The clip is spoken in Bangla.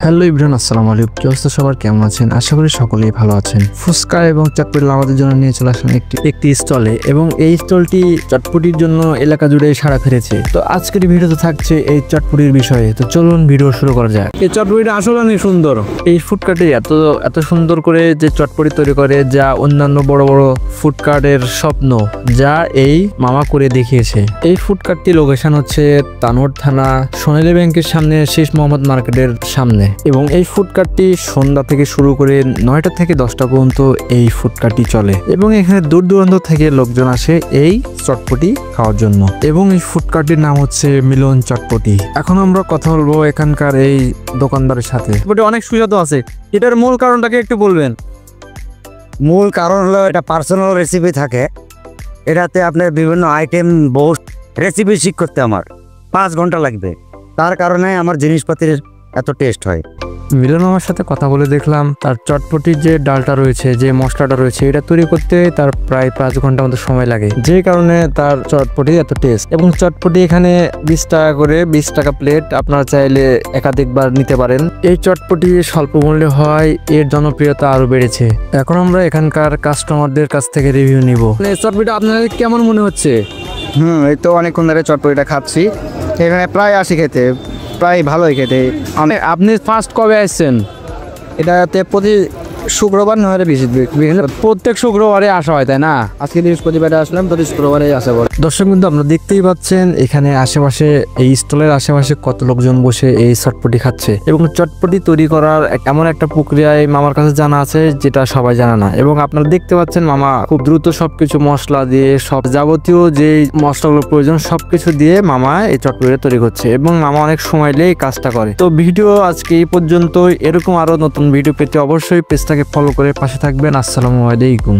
হ্যালো এভরিওয়ান, আসসালামু আলাইকুম। কি অবস্থা সবার, কেমন আছেন? আশা করি সকলেই ভালো আছেন। ফুচকা এবং চটপটি আমাদের জন্য নিয়ে চলে আসেন একটি স্টলে, এবং এই স্টলটি চটপটির জন্য এলাকা জুড়ে সাড়া ফেলেছে। তো আজকের ভিডিওতে থাকছে এই চটপটির বিষয়ে। তো চলুন ভিডিও শুরু করা যাক। এই চটপটিটা আসলে অনেক সুন্দর। এই ফুডকার্টে এত সুন্দর করে যে চটপটি তৈরি করে, যা অন্যান্য বড় বড় ফুডকার্টের স্বপ্ন, যা এই মামা করে দেখিয়েছে। এই ফুডকার্টটি লোকেশন হচ্ছে তানোর থানা, সোনালী ব্যাংকের সামনে, শেষ মোহাম্মদ মার্কেটের সামনে। এবং এই ফুডকার্টটি সন্ধ্যা থেকে শুরু করে 9টা থেকে 10টা পর্যন্ত এই ফুডকার্টটি চলে, এবং এখানে দূর দূরান্ত থেকে লোকজন আসে এই চটপটি খাওয়ার জন্য। এবং এই ফুডকার্টটির নাম হচ্ছে মিলন চটপটি। এখন আমরা কথা বলবো এখানকার এই দোকানদারের সাথে। অনেক সুস্বাদু আছে, এটার মূল কারণটাকে একটু বলবেন। মূল কারণ হলো এটা পার্সোনাল রেসিপি থাকে। এটাতে আপনার বিভিন্ন আইটেম বহু রেসিপি শিখ করতে আমার 5 ঘন্টা লাগবে, তার কারণে আমার জিনিসপাতির এত টেস্ট হয়। মিলন মামার সাথে কথা বলে দেখলাম তার চটপটির যে ডালটা রয়েছে, যে মশলাটা রয়েছে, এটা তৈরি করতে তার প্রায় 5 ঘন্টার মতো সময় লাগে, যে কারণে তার চটপটি এত টেস্ট। এবং চটপটি এখানে 20 টাকা করে, 20 টাকা প্লেট। আপনারা চাইলে একাধিকবার নিতে পারেন। এই চটপটি স্বল্প মূল্যে হয়, এর জনপ্রিয়তা আরো বেড়েছে। এখন আমরা এখানকার কাস্টমারদের কাছ থেকে রিভিউ নিব। চটপটি আপনাদের কেমন মনে হচ্ছে? এই তো অনেকক্ষণ ধরে চটপটিটা খাচ্ছি, এখানে প্রায় আসি খেতে, প্রায় ভালোই খেতে। আপনি ফার্স্ট কবে আসছেন? এটাতে প্রতি শুক্রবার না হলে প্রত্যেক শুক্রবারে আসা হয়, তাই না? আজকে বৃহস্পতিবারে আসলাম, প্রতি শুক্রবারে আসা পড়ে। দর্শক কিন্তু আপনারা দেখতেই পাচ্ছেন এখানে আশেপাশে, এই স্টলের আশেপাশে কত লোকজন বসে এই চটপটি খাচ্ছে। এবং চটপটি তৈরি করার এমন একটা প্রক্রিয়ায় মামার কাছে জানা আছে, যেটা সবাই জানা না। এবং আপনারা দেখতে পাচ্ছেন মামা খুব দ্রুত সবকিছু মশলা দিয়ে, সব যাবতীয় যে মশলাগুলো প্রয়োজন সবকিছু দিয়ে মামা এই চটপটিটা তৈরি করছে, এবং মামা অনেক সময় নিয়ে এই কাজটা করে। তো ভিডিও আজকে এই পর্যন্ত। এরকম আরো নতুন ভিডিও পেতে অবশ্যই পেজটাকে ফলো করে পাশে থাকবেন। আসসালামু আলাইকুম।